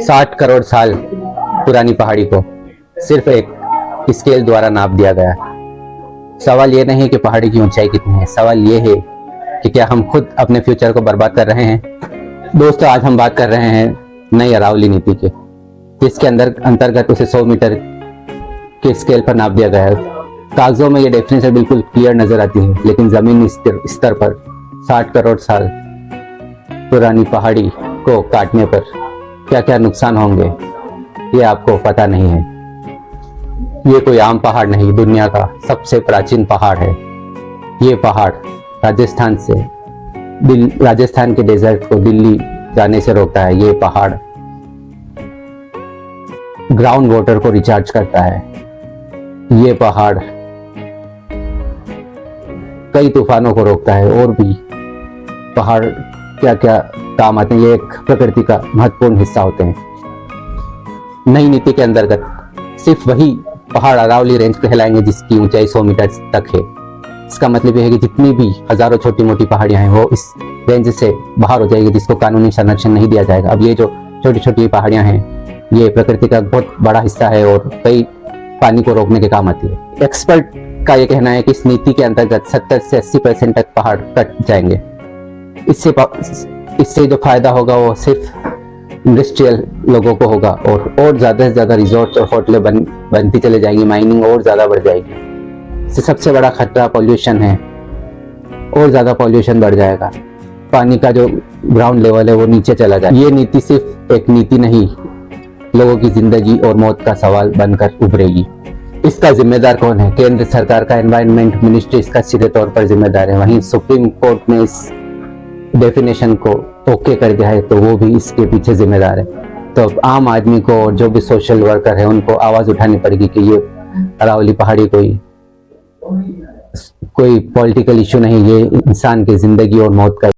60 करोड़ साल पुरानी पहाड़ी को सिर्फ एक स्केल द्वारा नाप दिया गया। सवाल ये नहीं कि पहाड़ी की ऊंचाई कितनी है, सवाल ये है कि क्या हम खुद अपने फ्यूचर को बर्बाद कर रहे हैं। दोस्तों, आज हम बात कर रहे हैं नई अरावली नीति के, जिसके अंतर्गत उसे 100 मीटर के स्केल पर नाप दिया गया है। कागजों में ये डेफिनेशन बिल्कुल क्लियर नजर आती है, लेकिन जमीनी स्तर पर 60 करोड़ साल पुरानी पहाड़ी को काटने पर क्या क्या नुकसान होंगे ये आपको पता नहीं है। ये कोई आम पहाड़ नहीं, दुनिया का सबसे प्राचीन पहाड़ है। ये पहाड़ राजस्थान के डेजर्ट को दिल्ली जाने से रोकता है। ये पहाड़ ग्राउंड वाटर को रिचार्ज करता है। ये पहाड़ कई तूफानों को रोकता है। और भी पहाड़ क्या क्या काम आते हैं, ये एक प्रकृति का महत्वपूर्ण हिस्सा होते हैं। नई नीति के अंतर्गत सिर्फ वही पहाड़ अरावली रेंज कहलाएंगे जिसकी ऊंचाई 100 मीटर तक है। इसका मतलब यह है कि जितनी भी हजारों छोटी मोटी पहाड़ियां हैं वो इस रेंज से बाहर हो जाएगी, जिसको कानूनी संरक्षण नहीं दिया जाएगा। अब ये जो छोटी छोटी पहाड़ियां हैं ये प्रकृति का बहुत बड़ा हिस्सा है और कई पानी को रोकने के काम आती है। एक्सपर्ट का ये कहना है कि इस नीति के अंतर्गत 70 से 80% तक पहाड़ कट जाएंगे। इससे जो फायदा होगा वो सिर्फ इंडस्ट्रियल लोगों को होगा और ज़्यादा से ज़्यादा रिजॉर्ट और होटलें बनती चले जाएंगी, माइनिंग और ज़्यादा बढ़ जाएगी। इससे सबसे बड़ा खतरा पॉल्यूशन है, और ज़्यादा पॉल्यूशन बढ़ जाएगा। पानी का जो ग्राउंड लेवल है वो नीचे चला जाएगा। ये नीति सिर्फ एक नीति नहीं, लोगों की जिंदगी और मौत का सवाल बनकर उभरेगी। इसका जिम्मेदार कौन है? केंद्र सरकार का एनवायरनमेंट मिनिस्ट्री इसका सीधे तौर पर जिम्मेदार है। वहीं सुप्रीम कोर्ट ने इस डेफिनेशन को ओके कर दिया है, तो वो भी इसके पीछे जिम्मेदार है। तो अब आम आदमी को और जो भी सोशल वर्कर है उनको आवाज उठानी पड़ेगी कि ये अरावली पहाड़ी कोई पॉलिटिकल इशू नहीं, ये इंसान की जिंदगी और मौत का